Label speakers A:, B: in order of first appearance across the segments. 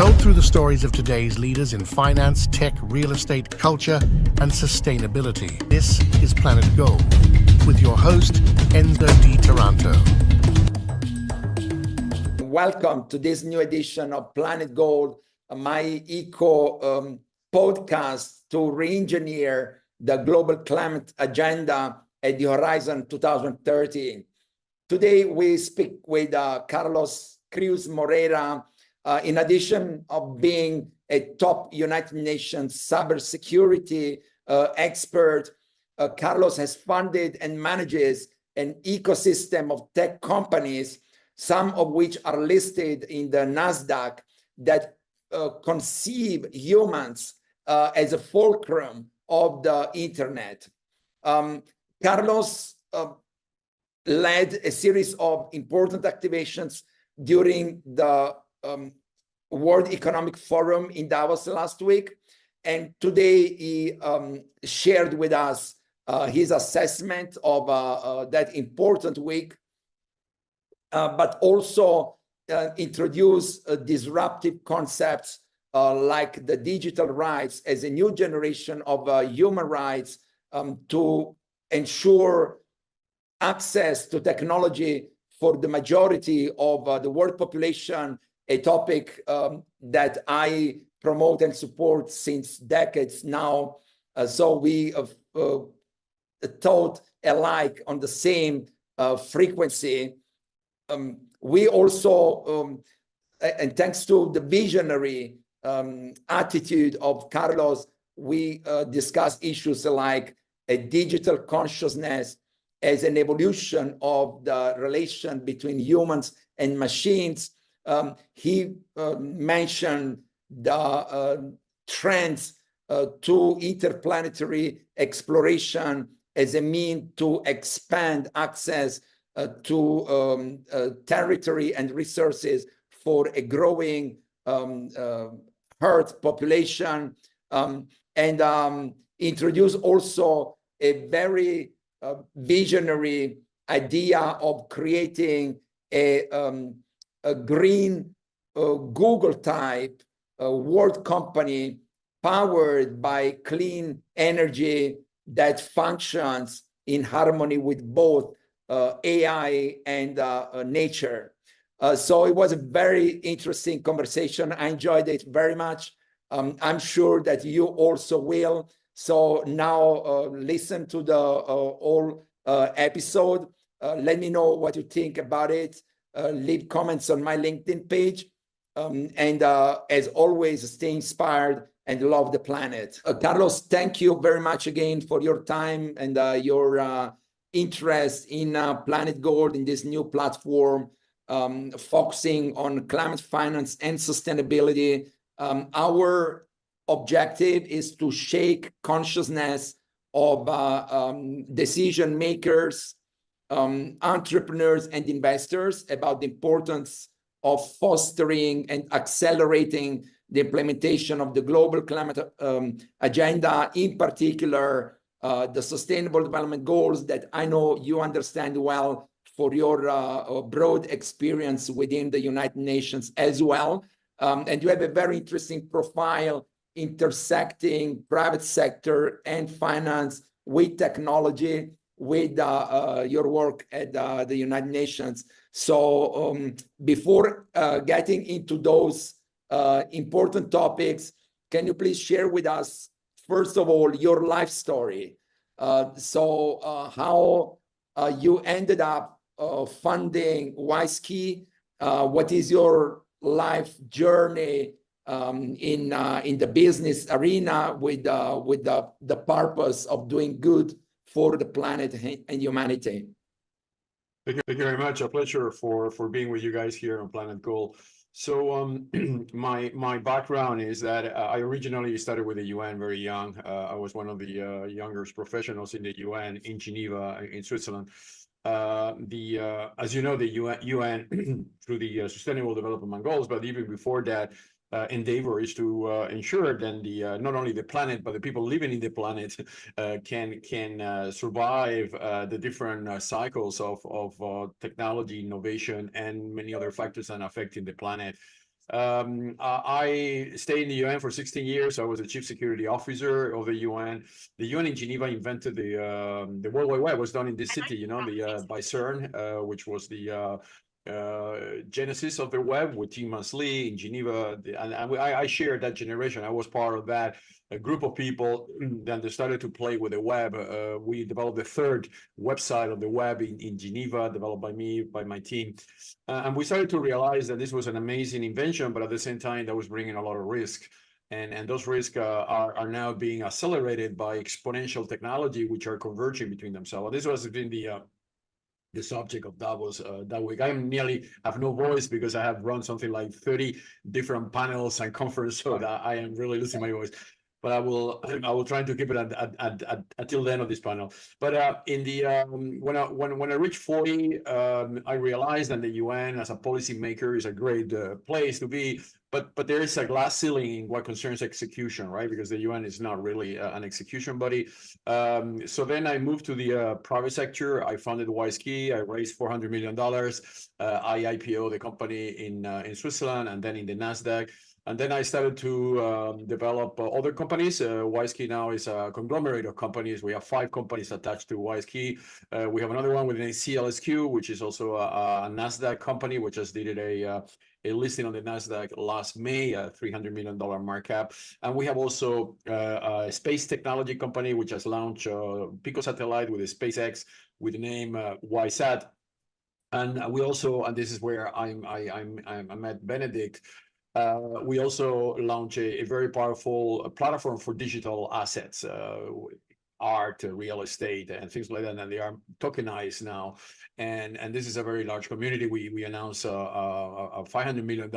A: told through the stories of today's leaders in finance, tech, real estate, culture, and sustainability. This is Planet Gold, with your host, Enzo di Taranto.
B: Welcome to this new edition of Planet Gold, my eco podcast to re-engineer the global climate agenda at the horizon 2030. Today, we speak with Carlos Creus Moreira. In addition of being a top United Nations cybersecurity expert, Carlos has funded and manages an ecosystem of tech companies, some of which are listed in the NASDAQ, that conceive humans as a fulcrum of the internet. Carlos led a series of important activations during the World Economic Forum in Davos last week. And today he shared with us his assessment of that important week, but also introduce disruptive concepts like the digital rights as a new generation of human rights to ensure access to technology for the majority of the world population, a topic that I promote and support since decades now. So we thought alike on the same frequency. We also, and thanks to the visionary attitude of Carlos, we discussed issues like a digital consciousness as an evolution of the relation between humans and machines. He mentioned the trends to interplanetary exploration as a means to expand access to territory and resources for a growing Earth population, and introduce also a very visionary idea of creating a green Google type world company powered by clean energy that functions in harmony with both AI and nature. So it was a very interesting conversation. I enjoyed it very much. I'm sure that you also will. So now listen to the whole episode. Let me know what you think about it. Leave comments on my LinkedIn page. And as always, stay inspired and love the planet. Carlos, thank you very much again for your time and your interest in Planet Gold, in this new platform, focusing on climate finance and sustainability. Our objective is to shake consciousness of decision makers, entrepreneurs, and investors about the importance of fostering and accelerating the implementation of the global climate agenda, in particular, the Sustainable Development Goals that I know you understand well for your broad experience within the United Nations as well. And you have a very interesting profile intersecting private sector and finance with technology, with your work at the United Nations. So before getting into those important topics, can you please share with us, first of all, your life story? How you ended up funding WISeKey? What is your life journey in the business arena with the purpose of doing good for the planet and humanity?
C: Thank you very much. A pleasure for being with you guys here on Planet Gold. So my background is that I originally started with the UN very young. I was one of the youngest professionals in the UN in Geneva, in Switzerland. As you know, the UN through the Sustainable Development Goals, but even before that, endeavor is to ensure that not only the planet but the people living in the planet can survive the different cycles of technology, innovation, and many other factors that are affecting the planet. I stayed in the UN for 16 years. I was the chief security officer of the UN. The UN in Geneva invented the World Wide Web. Was done in this city, you know, by CERN, which was the genesis of the web with Tim Berners-Lee in Geneva, and I shared that generation. I was part of that a group of people that they started to play with the web. We developed the third website of the web in Geneva, developed by me, by my team, and we started to realize that this was an amazing invention, but at the same time, that was bringing a lot of risk. And those risks are now being accelerated by exponential technology, which are converging between themselves. And this was been the subject of Davos that week. I nearly have no voice because I have run something like 30 different panels and conferences, so that I am really losing my voice. But I will try to keep it until the end of this panel. But in the when I reached 40, I realized that the UN as a policymaker is a great place to be. But there is a glass ceiling in what concerns execution, right? Because the UN is not really an execution body. So then I moved to the private sector. I founded WISeKey. I raised $400 million. I IPO the company in Switzerland and then in the NASDAQ. And then I started to develop other companies. WISeKey now is a conglomerate of companies. We have 5 companies attached to WISeKey. We have another one within CLSQ, which is also a NASDAQ company, which just did a listing on the NASDAQ last May, a $300 million market cap. And we have also a space technology company, which has launched Pico satellite with a SpaceX with the name WISeSat. And we also, and this is where I met Benedict, we also launched a very powerful platform for digital assets, art, real estate, and things like that, and they are tokenized now. And this is a very large community. We announced a $500 million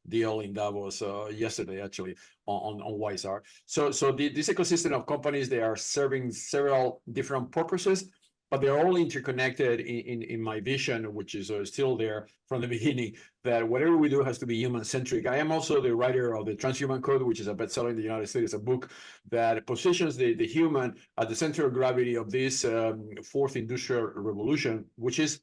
C: deal in Davos yesterday, actually, on WISeR. So this ecosystem of companies, they are serving several different purposes, but they're all interconnected in my vision, which is still there from the beginning, that whatever we do has to be human-centric. I am also the writer of the Transhuman Code, which is a bestseller in the United States, a book that positions the human at the center of gravity of this fourth industrial revolution, which is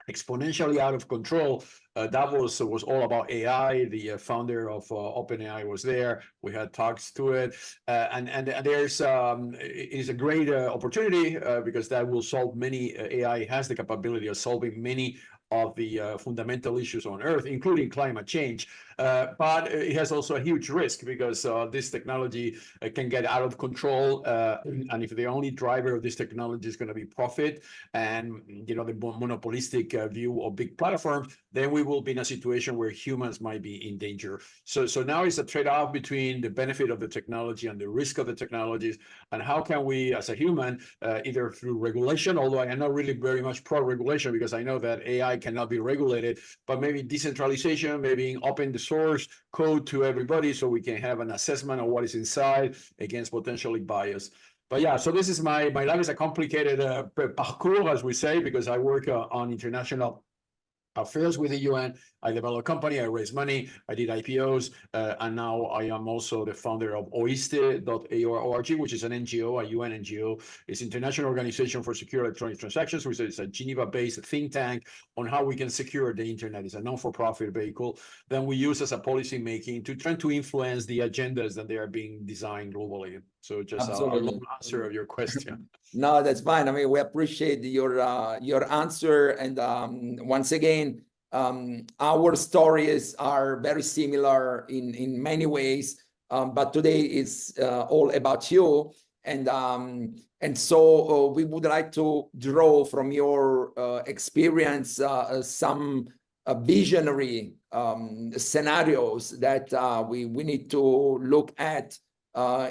C: exponentially out of control. Davos was all about AI. The founder of OpenAI was there. We had talks to it, and there's it is a great opportunity because that will solve many. AI has the capability of solving many of the fundamental issues on Earth, including climate change. But it has also a huge risk because this technology can get out of control. And if the only driver of this technology is going to be profit and, you know, the monopolistic view of big platforms, then we will be in a situation where humans might be in danger. So now it's a trade-off between the benefit of the technology and the risk of the technologies. And how can we, as a human, either through regulation, although I am not really very much pro-regulation because I know that AI cannot be regulated, but maybe decentralization, maybe open the source code to everybody so we can have an assessment of what is inside against potentially bias. But yeah, so this is my life is a complicated parcours, as we say, because I work on international affairs with the UN. I developed a company, I raised money, I did IPOs, and now I am also the founder of oiste.org, which is an NGO, a UN NGO. It's International Organization for Secure Electronic Transactions, which is a Geneva-based think tank on how we can secure the internet. It's a non-for-profit vehicle that we use as a policy making to try to influence the agendas that they are being designed globally. So just a long answer of your question.
B: No, that's fine. I mean, we appreciate your answer. And once again, our stories are very similar in many ways, but today is all about you. And so we would like to draw from your experience some visionary scenarios that we need to look at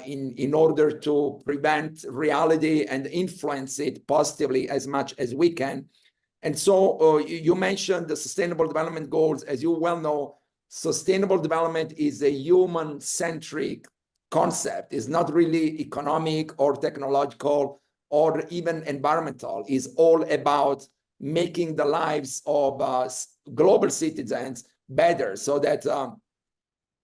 B: in order to prevent reality and influence it positively as much as we can. And so you mentioned the Sustainable Development Goals. As you well know, sustainable development is a human-centric concept. It's not really economic or technological or even environmental. It's all about making the lives of global citizens better so that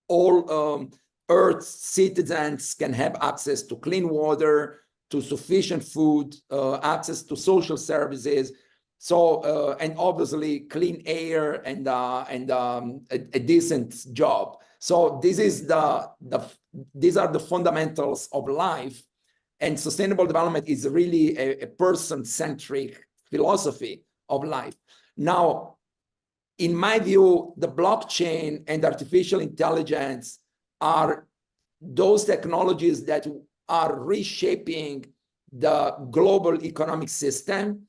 B: all Earth's citizens can have access to clean water, to sufficient food, access to social services. So and obviously clean air and a decent job. So this is these are the fundamentals of life, and sustainable development is really a person-centric philosophy of life. Now, in my view, the blockchain and artificial intelligence are those technologies that are reshaping the global economic system,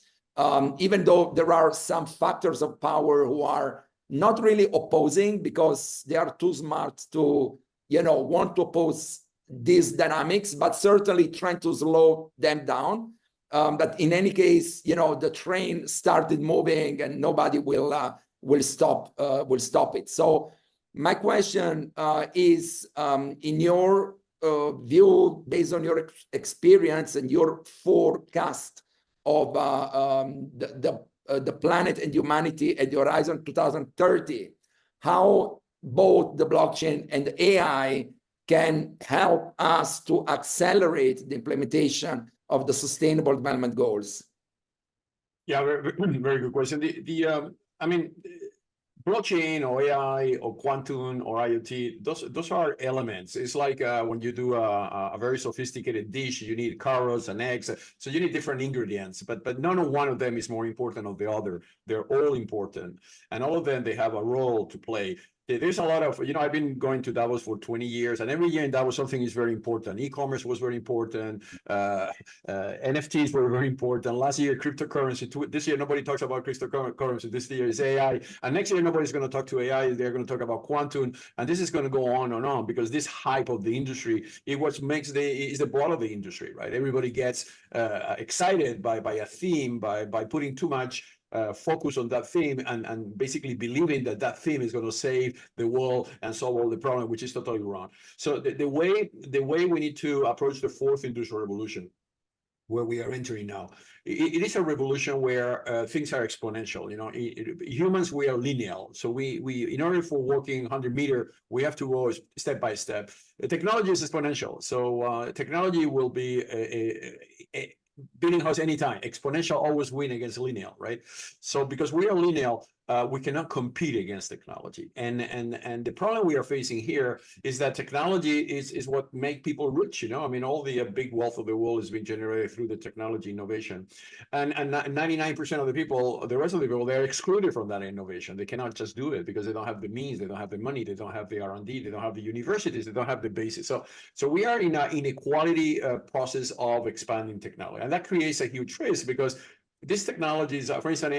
B: even though there are some factors of power who are not really opposing because they are too smart to, want to oppose these dynamics, but certainly trying to slow them down. But in any case, the train started moving and nobody will stop it. So my question is, in your view, based on your experience and your forecast of the planet and humanity at the horizon 2030, how both the blockchain and the AI can help us to accelerate the implementation of the Sustainable Development Goals?
C: Yeah, very good question. I mean, blockchain or AI or quantum or IoT, those are elements. It's like when you do a very sophisticated dish, you need carrots and eggs. So you need different ingredients, but none of one of them is more important than the other. They're all important. And all of them, they have a role to play. There's a lot of, I've been going to Davos for 20 years, and every year in Davos, something is very important. E-commerce was very important. NFTs were very important. Last year, cryptocurrency. This year, nobody talks about cryptocurrency. This year is AI. And next year, nobody's going to talk to AI. They're going to talk about quantum. And this is going to go on and on because this hype of the industry is what makes is the blood of the industry, right? Everybody gets excited by a theme, by putting too much focus on that theme and basically believing that theme is going to save the world and solve all the problem, which is totally wrong. So the way we need to approach the fourth industrial revolution, where we are entering now, it is a revolution where things are exponential. Humans, we are linear. So we in order for walking 100 meters, we have to go step by step. The technology is exponential. So technology will be a building house anytime. Exponential always win against linear, right? So because we are linear, we cannot compete against technology. And the problem we are facing here is that technology is what make people rich. I mean, all the big wealth of the world is being generated through the technology innovation. And 99% of the people, the rest of the people, they're excluded from that innovation. They cannot just do it because they don't have the means, they don't have the money, they don't have the R&D, they don't have the universities, they don't have the basis. So we are in an inequality process of expanding technology. And that creates a huge risk because these technologies, for instance,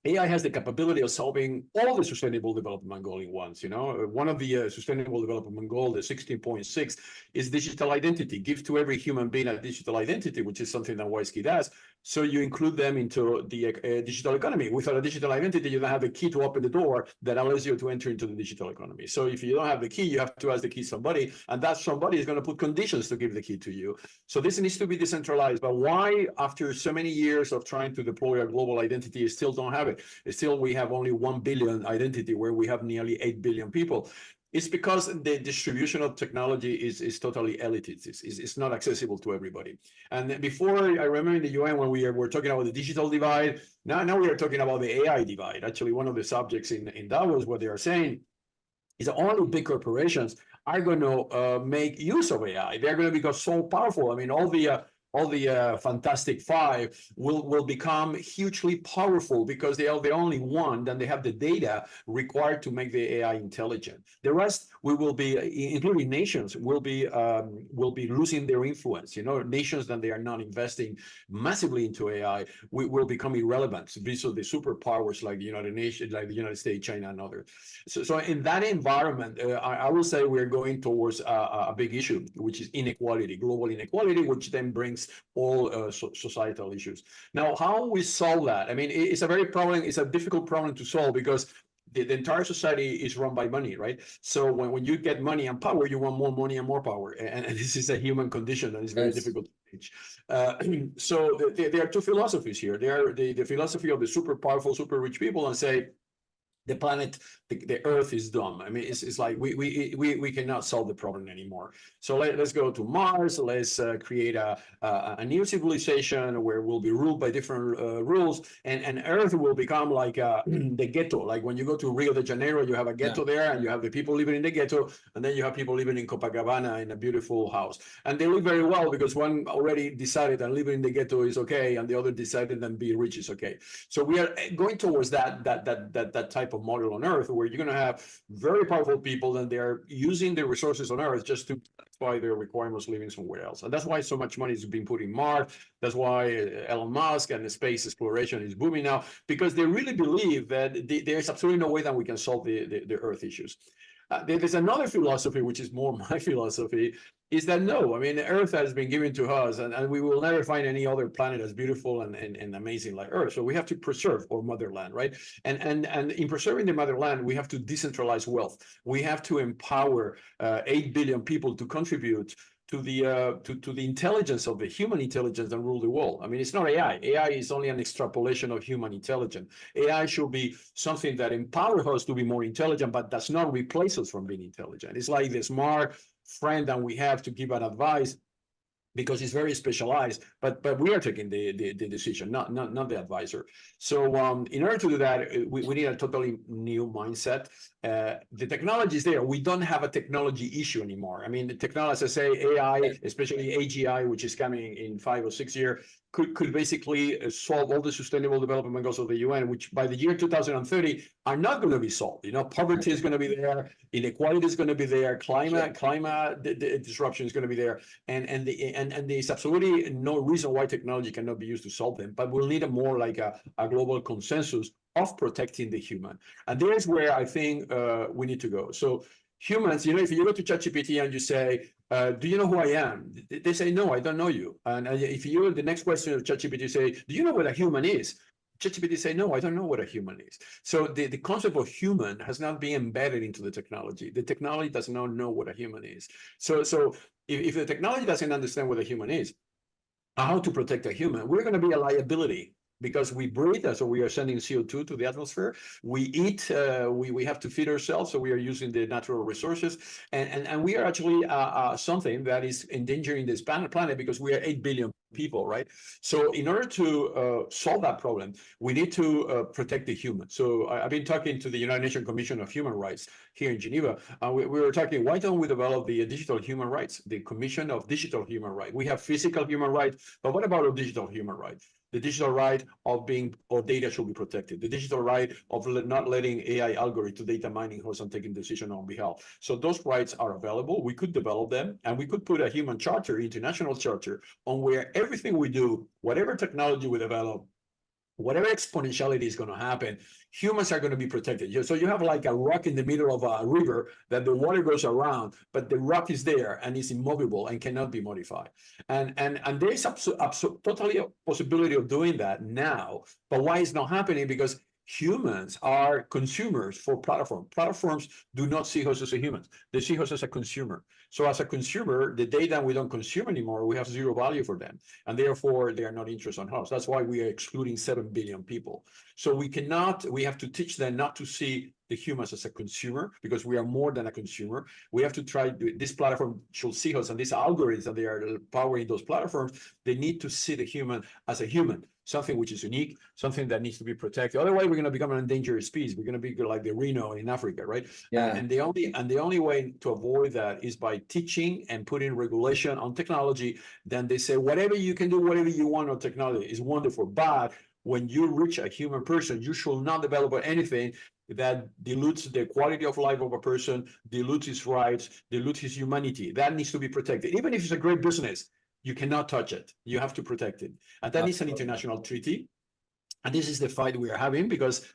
C: AI has the capability of solving all the sustainable development goals in once. One of the sustainable development goals, the 16.6, is digital identity. Give to every human being a digital identity, which is something that WISeKey does. So you include them into the digital economy. Without a digital identity, you don't have the key to open the door that allows you to enter into the digital economy. So if you don't have the key, you have to ask the key somebody, and that somebody is going to put conditions to give the key to you. So this needs to be decentralized. But why, after so many years of trying to deploy a global identity, still don't have it? Still, we have only 1 billion identity where we have nearly 8 billion people. It's because the distribution of technology is totally elitist. It's not accessible to everybody. And before, I remember in the UN when we were talking about the digital divide, now we are talking about the AI divide. Actually, one of the subjects in Davos, what they are saying is that all the big corporations are going to make use of AI. They're going to become so powerful. I mean, all the Fantastic Five will become hugely powerful because they are the only one, then they have the data required to make the AI intelligent. The rest, we will be, including nations, will be losing their influence. Nations that they are not investing massively into AI will become irrelevant. These are the superpowers like the United Nations, like the United States, China, and others. So in that environment, I will say we're going towards a big issue, which is inequality, global inequality, which then brings all societal issues. Now, how we solve that? I mean, it's a difficult problem to solve because the entire society is run by money, right? So when you get money and power, you want more money and more power. And this is a human condition that is very difficult to change. So there are two philosophies here. There are the philosophy of the super powerful, super rich people and say, the planet, the Earth is dumb. I mean, it's like we cannot solve the problem anymore. So let's go to Mars. Let's create a new civilization where we'll be ruled by different rules, and Earth will become like the ghetto. Like when you go to Rio de Janeiro, you have a ghetto there, and you have the people living in the ghetto, and then you have people living in Copacabana in a beautiful house, and they live very well because one already decided that living in the ghetto is okay, and the other decided that being rich is okay. So we are going towards that type of model on Earth, where you're going to have very powerful people and they're using the resources on Earth just to satisfy their requirements living somewhere else. And that's why so much money is being put in Mars. That's why Elon Musk and the space exploration is booming now, because they really believe that there's absolutely no way that we can solve the Earth issues. There's another philosophy, which is more my philosophy, is that no, I mean, Earth has been given to us, and we will never find any other planet as beautiful and amazing like Earth. So we have to preserve our motherland, right? And in preserving the motherland, we have to decentralize wealth. We have to empower 8 billion people to contribute to the intelligence of the human intelligence and rule the world. I mean, it's not AI. AI is only an extrapolation of human intelligence. AI should be something that empowers us to be more intelligent, but does not replace us from being intelligent. It's like the smart friend that we have to give an advice because it's very specialized, but we are taking the decision, not the advisor. So in order to do that, we need a totally new mindset. The technology is there. We don't have a technology issue anymore. I mean, the technology, as I say, AI, especially AGI, which is coming in 5 or 6 years, could basically solve all the sustainable development goals of the UN, which by the year 2030 are not going to be solved. You know, poverty is going to be there, inequality is going to be there, climate disruption is going to be there, and there's absolutely no reason why technology cannot be used to solve them. But we'll need a more like a global consensus of protecting the human, and there's where I think we need to go. So humans, you know, if you go to ChatGPT and you say, do you know who I am? They say, no, I don't know you. And if you, the next question of ChatGPT say, do you know what a human is? ChatGPT say, no, I don't know what a human is. So the concept of human has not been embedded into the technology. The technology does not know what a human is. So if the technology doesn't understand what a human is, how to protect a human, we're going to be a liability. Because we breathe, so we are sending CO2 to the atmosphere. We eat, we have to feed ourselves, so we are using the natural resources. And we are actually something that is endangering this planet because we are 8 billion people, right? So in order to solve that problem, we need to protect the human. So I've been talking to the United Nations Commission of Human Rights here in Geneva. We were talking, why don't we develop the digital human rights, the Commission of Digital Human Rights? We have physical human rights, but what about a digital human rights? The digital right of data should be protected. The digital right of not letting AI algorithm data mining host and taking decision on behalf. So those rights are available. We could develop them, and we could put a human charter, international charter, on where everything we do, whatever technology we develop, whatever exponentiality is going to happen, humans are going to be protected. So you have like a rock in the middle of a river that the water goes around, but the rock is there and is immovable and cannot be modified. And there is totally a possibility of doing that now. But why it's not happening? Because humans are consumers for platforms. Platforms do not see us as a human. They see us as a consumer. So as a consumer, the data we don't consume anymore, we have zero value for them. And therefore, they are not interested in us. That's why we are excluding 7 billion people. So we have to teach them not to see the humans as a consumer, because we are more than a consumer. We have to try, this platform should see us, and these algorithms that they are powering those platforms, they need to see the human as a human, something which is unique, something that needs to be protected. Otherwise, we're going to become an endangered species. We're going to be like the rhino in Africa, right?
B: Yeah.
C: And the only way to avoid that is by teaching and putting regulation on technology. Then they say, whatever you can do, whatever you want on technology is wonderful. But when you reach a human person, you should not develop anything that dilutes the quality of life of a person, dilutes his rights, dilutes his humanity. That needs to be protected. Even if it's a great business, you cannot touch it. You have to protect it. And that is an international treaty. And this is the fight we are having, because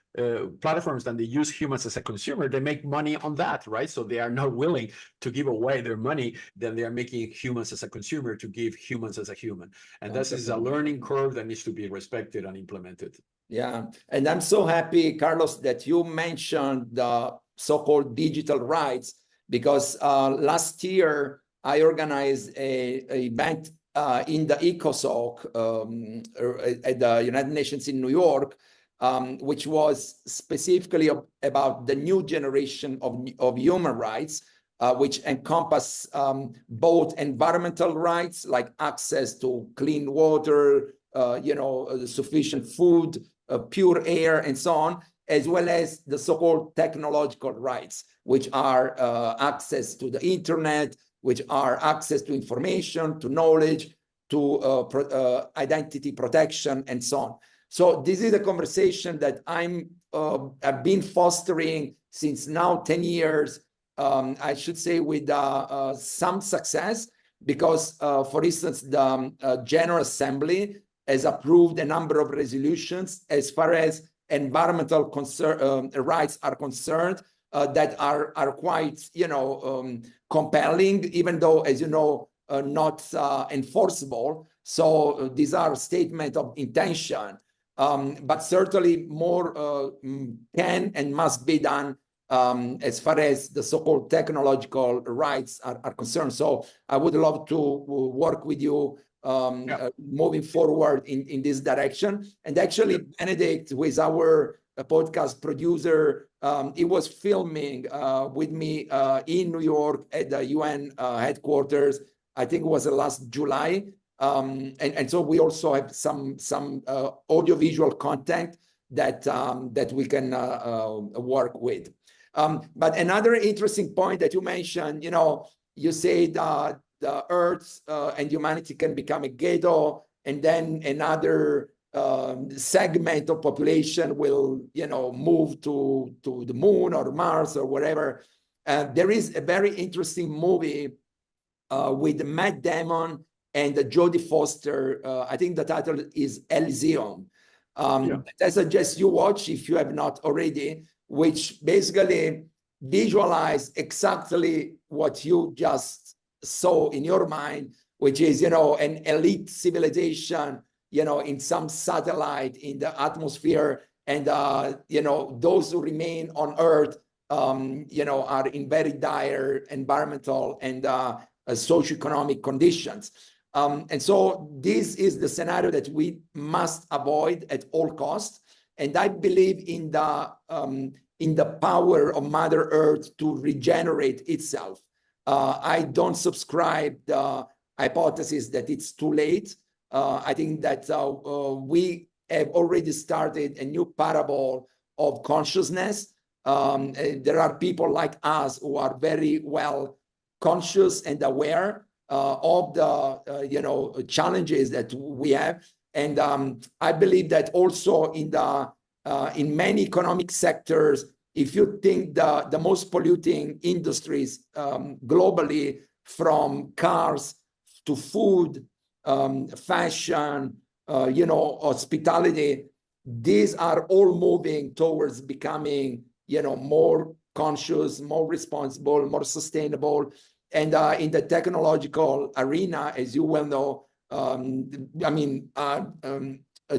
C: platforms that they use humans as a consumer, they make money on that, right? So they are not willing to give away their money. Then they are making humans as a consumer to give humans as a human. And this is a learning curve that needs to be respected and implemented.
B: Yeah, and I'm so happy, Carlos, that you mentioned the so-called digital rights, because last year I organized an event in the ECOSOC at the United Nations in New York, which was specifically about the new generation of human rights, which encompass both environmental rights like access to clean water, sufficient food, pure air, and so on, as well as the so-called technological rights, which are access to the internet, which are access to information, to knowledge, to identity protection, and so on. So this is a conversation that I've been fostering since now 10 years, I should say with some success, because, for instance, the General Assembly has approved a number of resolutions as far as environmental rights are concerned that are quite, compelling, even though, as you know, not enforceable. So these are statements of intention, but certainly more can and must be done as far as the so-called technological rights are concerned. So I would love to work with you moving forward in this direction. And actually, Benedict, who is our podcast producer, he was filming with me in New York at the UN headquarters. I think it was last July. And so we also have some audiovisual content that we can work with. But another interesting point that you mentioned, you say that the Earth and humanity can become a ghetto, and then another segment of population will, move to the moon or Mars or wherever. There is a very interesting movie with Matt Damon and Jodie Foster. I think the title is Elysium. I suggest you watch if you have not already, which basically visualize exactly what you just saw in your mind, which is, an elite civilization, in some satellite in the atmosphere. And, those who remain on Earth, are in very dire environmental and socioeconomic conditions. And so this is the scenario that we must avoid at all costs. And I believe in the power of Mother Earth to regenerate itself. I don't subscribe the hypothesis that it's too late. I think that we have already started a new parable of consciousness. There are people like us who are very well conscious and aware of the challenges that we have. And I believe that also in many economic sectors, if you think the most polluting industries globally, from cars to food, fashion, hospitality, these are all moving towards becoming, more conscious, more responsible, more sustainable. And in the technological arena, as you well know,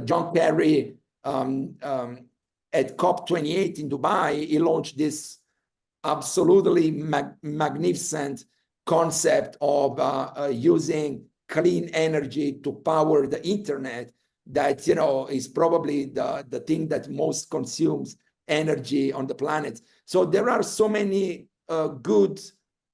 B: John Kerry at COP28 in Dubai, he launched this absolutely magnificent concept of using clean energy to power the internet. That is probably the thing that most consumes energy on the planet. So there are so many good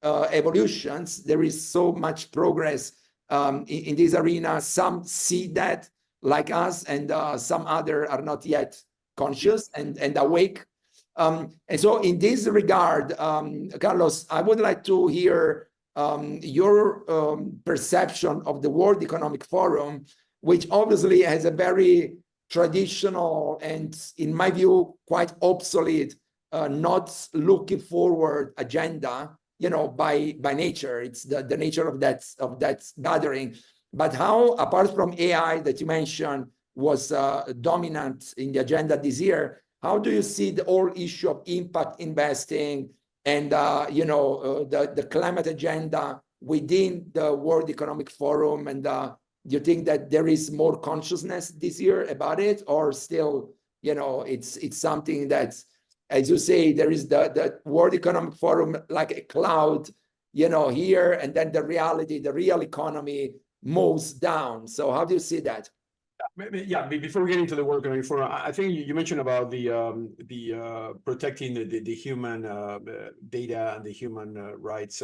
B: evolutions. There is so much progress in this arena. Some see that like us, and some other are not yet conscious and awake. And so in this regard, Carlos, I would like to hear your perception of the World Economic Forum, which obviously has a very traditional and, in my view, quite obsolete, not looking forward agenda, by nature. It's the nature of that gathering. But how, apart from AI that you mentioned was dominant in the agenda this year, how do you see the whole issue of impact investing and the climate agenda within the World Economic Forum? And do you think that there is more consciousness this year about it, or still, it's something that's, as you say, there is the World Economic Forum like a cloud, here, and then the reality, the real economy moves down. So how do you see that?
C: Yeah, before we get into the work economic forum, I think you mentioned about the protecting the human data and the human rights.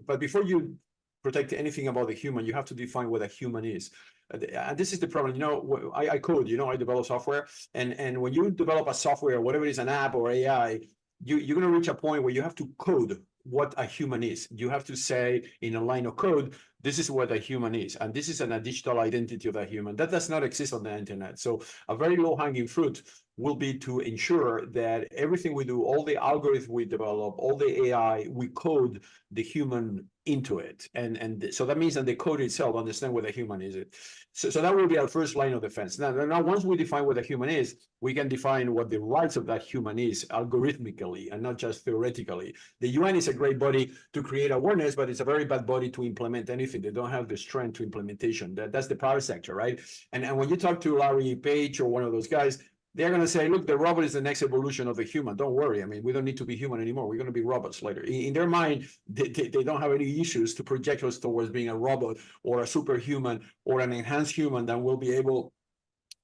C: But before you protect anything about the human, you have to define what a human is. And this is the problem. You know, I code. You know, I develop software, and when you develop a software, whatever it is, an app or AI, you're going to reach a point where you have to code what a human is. You have to say in a line of code, this is what a human is, and this is a digital identity of a human. That does not exist on the internet. So a very low-hanging fruit will be to ensure that everything we do, all the algorithms we develop, all the AI, we code the human into it. And so that means that the code itself understand what a human is. So that will be our first line of defense. Now, once we define what a human is, we can define what the rights of that human is algorithmically and not just theoretically. The UN is a great body to create awareness, but it's a very bad body to implement anything. They don't have the strength to implementation. That's the private sector, right? And when you talk to Larry Page or one of those guys, they're going to say, look, the robot is the next evolution of the human. Don't worry. I mean, we don't need to be human anymore. We're going to be robots later. In their mind, they don't have any issues to project us towards being a robot or a superhuman or an enhanced human that will be able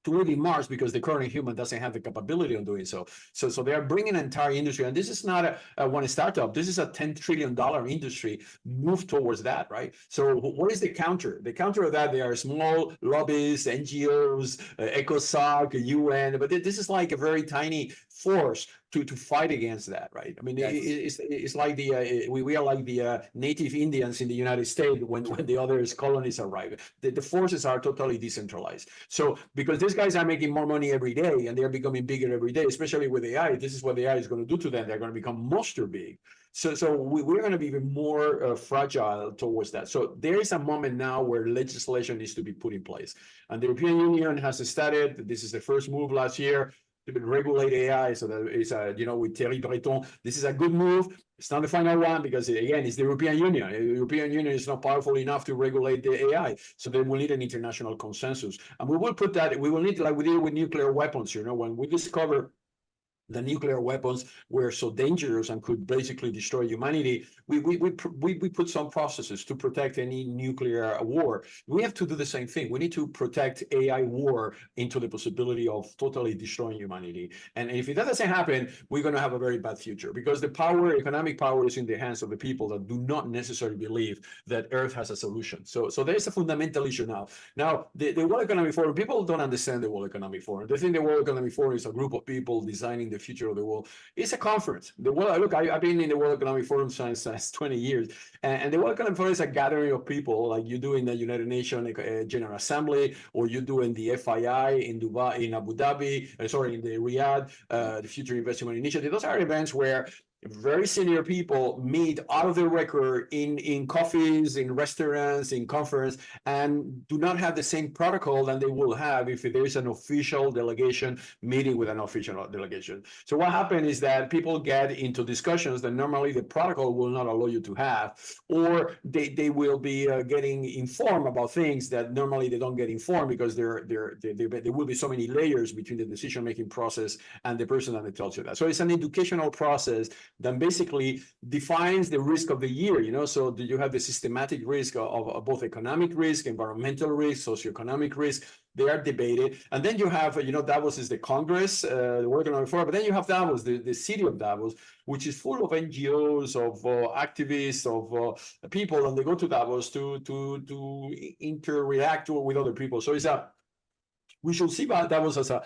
C: to live in Mars, because the current human doesn't have the capability of doing so. So they are bringing an entire industry, and this is not a one startup. This is a $10 trillion industry move towards that, right? So what is the counter? The counter of that, there are small lobbyists, NGOs, ECOSOC, UN, but this is like a very tiny force to fight against that, right? I mean, yes. It's like we are like the native Indians in the United States when the other colonies arrive. The forces are totally decentralized. So because these guys are making more money every day and they're becoming bigger every day, especially with AI, this is what AI is going to do to them. They're going to become monster big. So we're going to be even more fragile towards that. So there is a moment now where legislation needs to be put in place. And the European Union has started. This is the first move last year to regulate AI. So that is, with Thierry Breton, this is a good move. It's not the final one because, again, it's the European Union. The European Union is not powerful enough to regulate the AI. So then we need an international consensus. And we will put that, we will need, like we did with nuclear weapons, when we discover the nuclear weapons were so dangerous and could basically destroy humanity, we put some processes to protect any nuclear war. We have to do the same thing. We need to protect AI war into the possibility of totally destroying humanity. And if that doesn't happen, we're going to have a very bad future, because the power, economic power, is in the hands of the people that do not necessarily believe that Earth has a solution. So there's a fundamental issue now. Now, the World Economic Forum, people don't understand the World Economic Forum. They think the World Economic Forum is a group of people designing the future of the world. It's a conference. I've been in the World Economic Forum since 20 years, and the World Economic Forum is a gathering of people, like you do in the United Nations General Assembly, or you do in the FII in Dubai, in Abu Dhabi, in the Riyadh, the Future Investment Initiative. Those are events where very senior people meet out of their record in coffees, in restaurants, in conference, and do not have the same protocol that they will have if there is an official delegation meeting with an official delegation. So what happened is that people get into discussions that normally the protocol will not allow you to have, or they will be getting informed about things that normally they don't get informed, because there will be so many layers between the decision-making process and the person that tells you that. So it's an educational process that basically defines the risk of the year, so do you have the systematic risk of both economic risk, environmental risk, socioeconomic risk. They are debated. And then you have, Davos is the Congress, the World Economic Forum, but then you have Davos, the city of Davos, which is full of NGOs, of activists, of people, and they go to Davos to interact with other people. So we should see Davos as an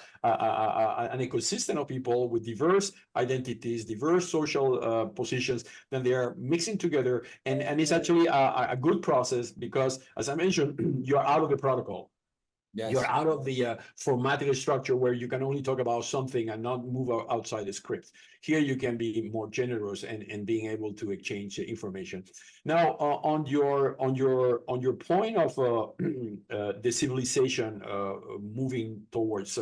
C: ecosystem of people with diverse identities, diverse social positions, then they are mixing together. And it's actually a good process, because, as I mentioned, you're out of the protocol. Yes. You're out of the formatted structure where you can only talk about something and not move outside the script. Here you can be more generous and being able to exchange information. Now, on your point of the civilization moving towards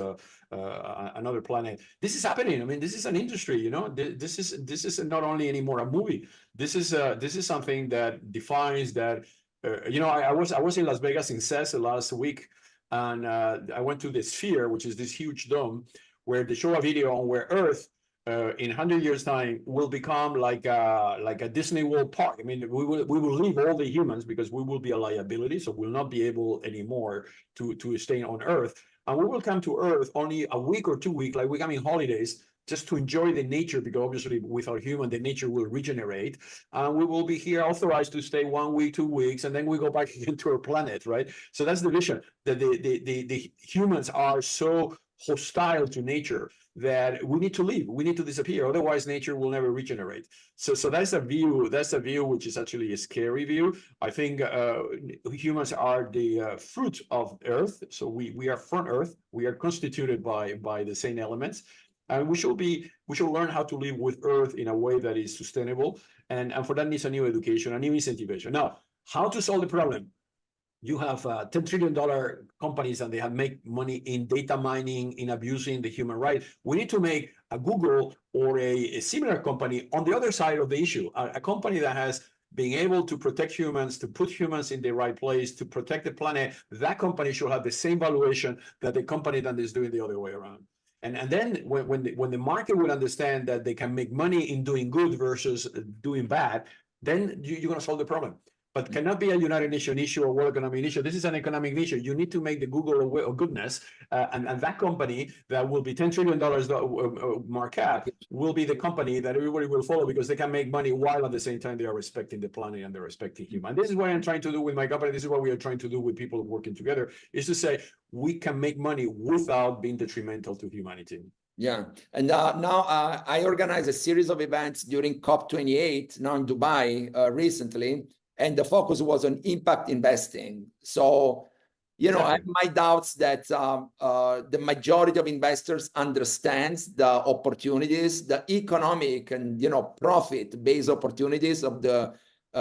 C: another planet, this is happening. I mean, this is an industry. This is not only anymore a movie. This is something that defines that. I was in Las Vegas in CES last week. And I went to the Sphere, which is this huge dome, where they show a video on where Earth, in 100 years' time, will become like a Disney World park. I mean, we will leave all the humans, because we will be a liability, so we'll not be able anymore to stay on Earth. And we will come to Earth only a week or 2 weeks, like we come in holidays, just to enjoy the nature, because obviously without human, the nature will regenerate. And we will be here authorized to stay 1 week, 2 weeks, and then we go back again to our planet, right? So that's the vision, that the humans are so hostile to nature that we need to leave, we need to disappear, otherwise nature will never regenerate. So that's a view which is actually a scary view. I think humans are the fruit of Earth, so we are from Earth, we are constituted by the same elements, and we should learn how to live with Earth in a way that is sustainable, and for that needs a new education, a new incentivization. Now, how to solve the problem? You have $10 trillion companies, and they have made money in data mining, in abusing the human right. We need to make a Google or a similar company on the other side of the issue, a company that has been able to protect humans, to put humans in the right place, to protect the planet. That company should have the same valuation that the company that is doing the other way around. And then when the market will understand that they can make money in doing good versus doing bad, then you're going to solve the problem. But cannot be a United Nations issue or World Economic issue. This is an economic issue. You need to make the Google of goodness, and that company that will be $10 trillion market cap will be the company that everybody will follow, because they can make money while at the same time they are respecting the planet and they're respecting human. This is what I'm trying to do with my company. This is what we are trying to do with people working together, is to say we can make money without being detrimental to humanity.
B: Yeah, and now I organized a series of events during COP28 now in Dubai recently, and the focus was on impact investing. So, you know, I have my doubts that the majority of investors understands the opportunities, the economic and, you know, profit-based opportunities of the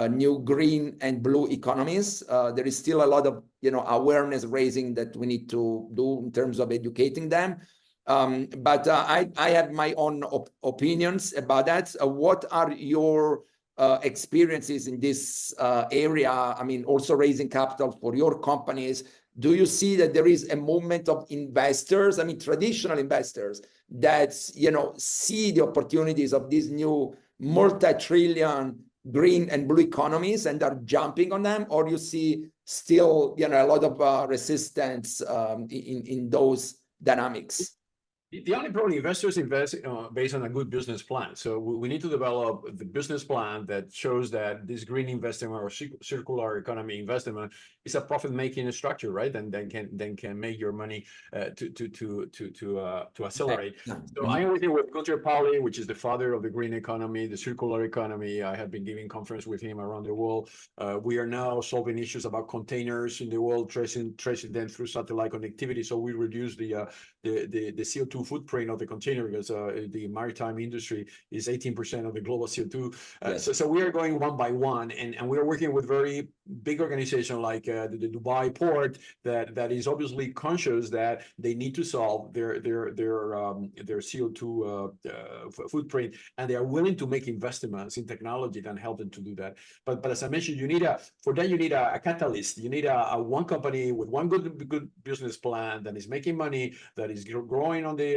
B: new green and blue economies. There is still a lot of, you know, awareness raising that we need to do in terms of educating them. But I have my own opinions about that. What are your experiences in this area? I mean, also raising capital for your companies. Do you see that there is a movement of investors, I mean, traditional investors that, you know, see the opportunities of these new multi-trillion green and blue economies and are jumping on them? Or you see still, you know, a lot of resistance in those dynamics?
C: The only problem, investors invest based on a good business plan. So we need to develop the business plan that shows that this green investment or circular economy investment is a profit-making structure, right? And then can make your money to accelerate. So I am working with Gunter Pauli, which is the father of the green economy, the circular economy. I have been giving conference with him around the world. We are now solving issues about containers in the world, tracing them through satellite connectivity, so we reduce the CO2 footprint of the container, because the maritime industry is 18% of the global CO2. So we are going one by one, and we are working with very big organizations like the Dubai port that is obviously conscious that they need to solve their CO2 footprint, and they are willing to make investments in technology that help them to do that. But as I mentioned, you need a catalyst. You need a one company with one good business plan that is making money, that is growing on the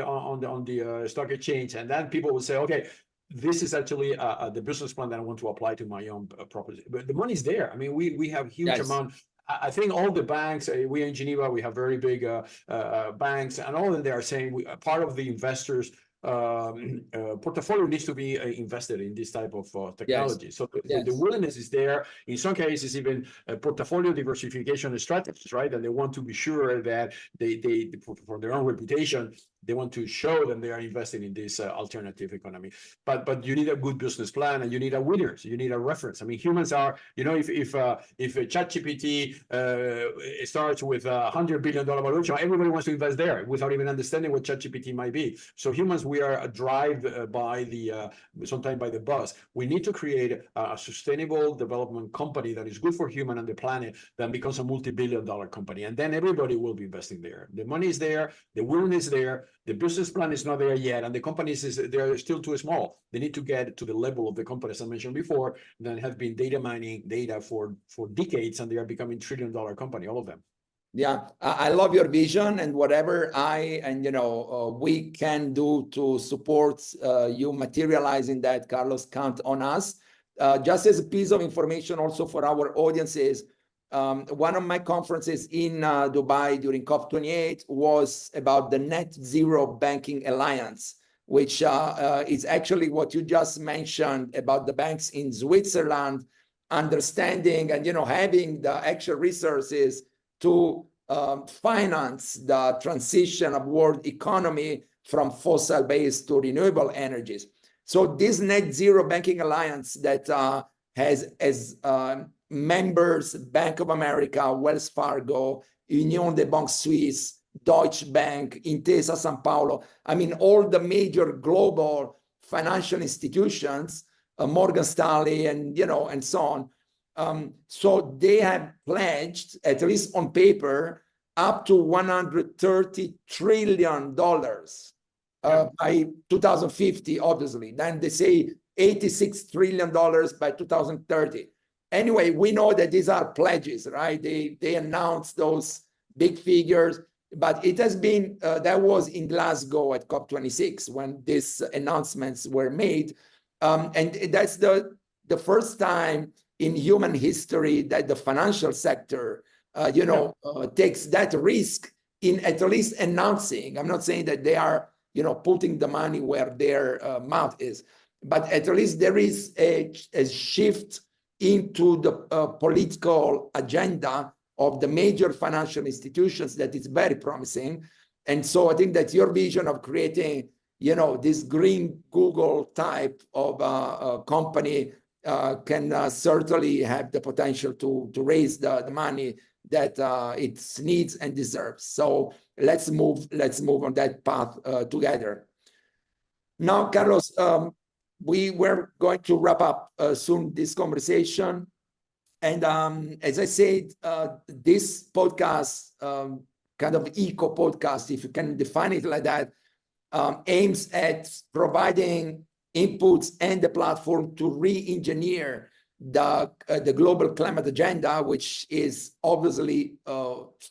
C: stock exchange, and then people will say, okay, this is actually the business plan that I want to apply to my own property. But the money's there. I mean, we have huge amount. I think all the banks, we in Geneva, we have very big banks, and all of them, they are saying part of the investors' portfolio needs to be invested in this type of technology. So the willingness is there. In some cases, even portfolio diversification strategies, right? And they want to be sure that they for their own reputation, they want to show that they are investing in this alternative economy. But you need a good business plan, and you need a winner. So you need a reference. I mean, humans are, you know, if ChatGPT starts with $100 billion valuation, everybody wants to invest there without even understanding what ChatGPT might be. So humans, we are driven by sometimes by the buzz. We need to create a sustainable development company that is good for human and the planet, that becomes a multi-billion-dollar company, and then everybody will be investing there. The money is there, the willingness is there. The business plan is not there yet, and the companies they're still too small. They need to get to the level of the companies I mentioned before that have been data mining data for decades, and they are becoming $1 trillion company, all of them.
B: Yeah, I love your vision, and whatever we can do to support you materializing that, Carlos, count on us. Just as a piece of information also for our audiences, one of my conferences in Dubai during COP28 was about the Net Zero Banking Alliance, which is actually what you just mentioned about the banks in Switzerland, understanding and having the actual resources to finance the transition of world economy from fossil-based to renewable energies. So this Net Zero Banking Alliance that has as members Bank of America, Wells Fargo, Union des Banques Suisses, Deutsche Bank, Intesa San Paolo, I mean, all the major global financial institutions, Morgan Stanley and, and so on. So they have pledged, at least on paper, up to $130 trillion by 2050, obviously. Then they say $86 trillion by 2030. Anyway, we know that these are pledges, right? They announced those big figures, but it has been, that was in Glasgow at COP26 when these announcements were made. And that's the first time in human history that the financial sector, takes that risk in at least announcing. I'm not saying that they are, putting the money where their mouth is, but at least there is a shift into the political agenda of the major financial institutions that is very promising. And so I think that your vision of creating, this green Google type of company can certainly have the potential to raise the money that it needs and deserves. So let's move on that path together. Now, Carlos, we were going to wrap up soon this conversation. And as I said, this podcast, kind of eco podcast, if you can define it like that, aims at providing inputs and the platform to re-engineer the global climate agenda, which is obviously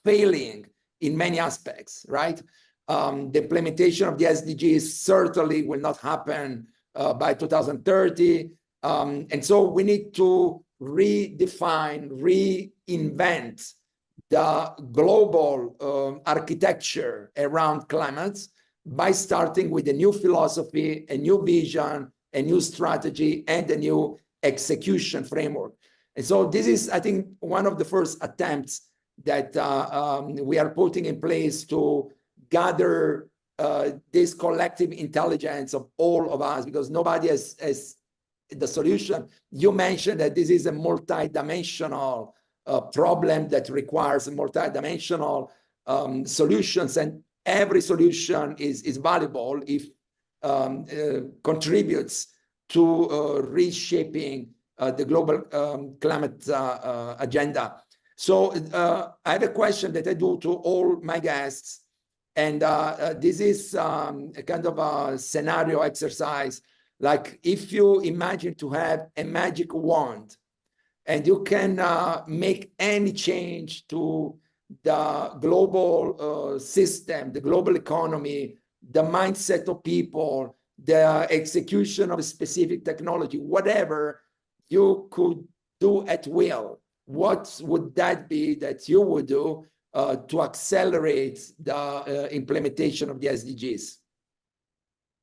B: failing in many aspects, right? The implementation of the SDGs certainly will not happen by 2030. And so we need to redefine, reinvent the global architecture around climate by starting with a new philosophy, a new vision, a new strategy, and a new execution framework. And so this is, I think, one of the first attempts that we are putting in place to gather this collective intelligence of all of us, because nobody has the solution. You mentioned that this is a multi-dimensional problem that requires multi-dimensional solutions, and every solution is valuable if contributes to reshaping the global climate agenda. So I have a question that I do to all my guests, and this is a kind of a scenario exercise. Like, if you imagine to have a magic wand and you can make any change to the global system, the global economy, the mindset of people, the execution of a specific technology, whatever you could do at will, what would that be that you would do to accelerate the implementation of the SDGs?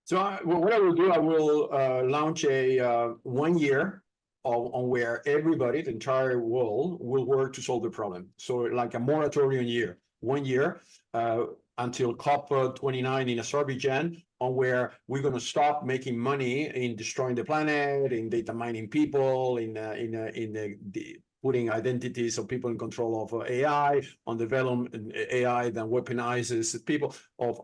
C: So what I will do, I will launch a 1 year on where everybody, the entire world, will work to solve the problem. So like a moratorium year, 1 year until COP29 in Azerbaijan, on where we're going to stop making money in destroying the planet, in data mining people, in putting identities of people in control of AI, on development AI that weaponizes people.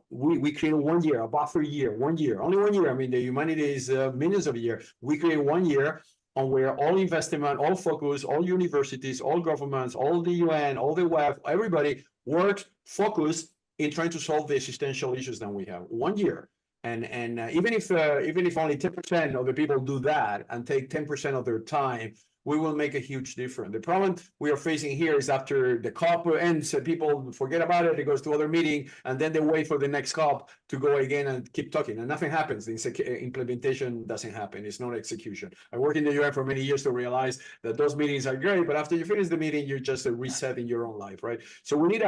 C: We create 1 year, a buffer year, 1 year, only 1 year. I mean, the humanity is millions of years. We create 1 year on where all investment, all focus, all universities, all governments, all the UN, all the WEF, everybody works focused in trying to solve the existential issues that we have. 1 year. And even if only 10% of the people do that and take 10% of their time we will make a huge difference. The problem we are facing here is after the COP ends, people forget about it, it goes to other meeting, and then they wait for the next COP to go again and keep talking, and nothing happens. The implementation doesn't happen. It's not execution. I worked in the UN for many years to realize that those meetings are great, but after you finish the meeting, you're just resetting your own life, right? So we need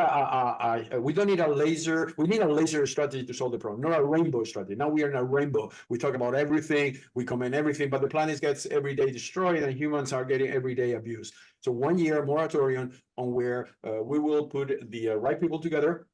C: we don't need a laser, we need a laser strategy to solve the problem, not a rainbow strategy. Now we are in a rainbow. We talk about everything, we comment everything, but the planet gets every day destroyed and humans are getting everyday abused. So 1 year moratorium on where we will put the right people together,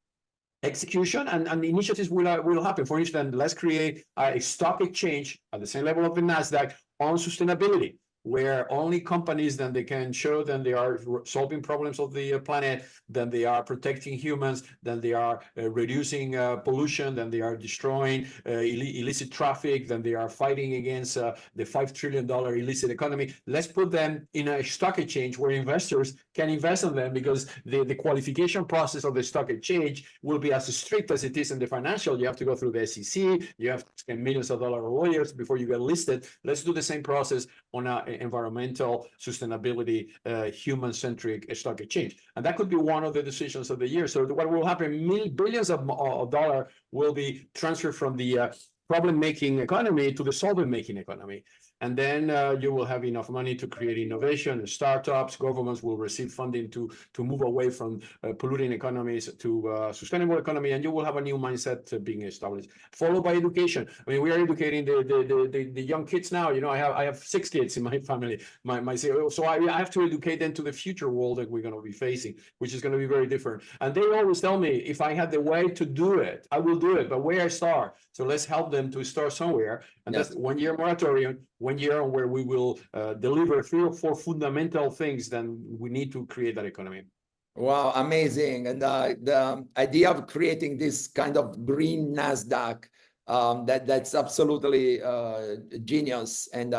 C: execution and the initiatives will happen. For instance, let's create a stock exchange at the same level of the NASDAQ on sustainability, where only companies then they can show that they are solving problems of the planet, then they are protecting humans, then they are reducing pollution, then they are destroying illicit traffic, then they are fighting against the $5 trillion illicit economy. Let's put them in a stock exchange where investors can invest in them, because the qualification process of the stock exchange will be as strict as it is in the financial. You have to go through the SEC, you have to spend millions of dollars on lawyers before you get listed. Let's do the same process on a environmental sustainability, human-centric stock exchange. And that could be one of the decisions of the year. So what will happen, billions of dollars will be transferred from the problem-making economy to the solvent-making economy. And then you will have enough money to create innovation, startups, governments will receive funding to move away from polluting economies to sustainable economy, and you will have a new mindset being established, followed by education. I mean, we are educating the young kids now. You know, I have 6 kids in my family. So I have to educate them to the future world that we're going to be facing, which is going to be very different. And they always tell me, if I had the way to do it, I will do it, but where I start? So let's help them to start somewhere. And that's 1 year moratorium, 1 year on where we will deliver 3 or 4 fundamental things. Then we need to create that economy.
B: Wow, amazing. And the idea of creating this kind of green NASDAQ, that's absolutely genius. And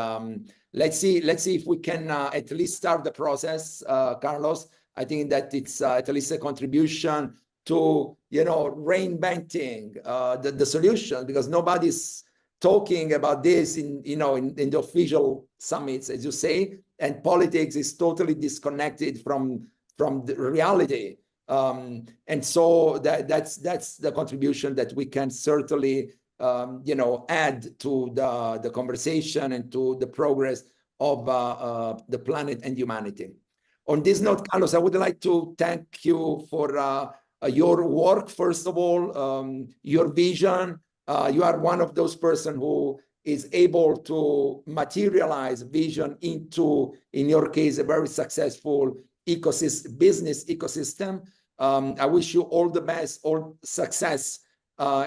B: let's see if we can at least start the process, Carlos. I think that it's at least a contribution to, reinventing the solution, because nobody's talking about this in the official summits, as you say, and politics is totally disconnected from the reality. And so that's the contribution that we can certainly add to the conversation and to the progress of the planet and humanity. On this note, Carlos, I would like to thank you for your work, first of all, your vision. You are one of those persons who is able to materialize vision into, in your case, a very successful business ecosystem. I wish you all the best, all success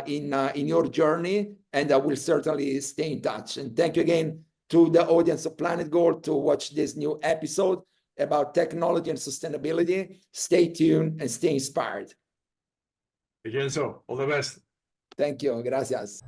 B: in your journey, and I will certainly stay in touch. And thank you again to the audience of Planet Gold to watch this new episode about technology and sustainability. Stay tuned and stay inspired.
C: Again, so all the best.
B: Thank you. Gracias.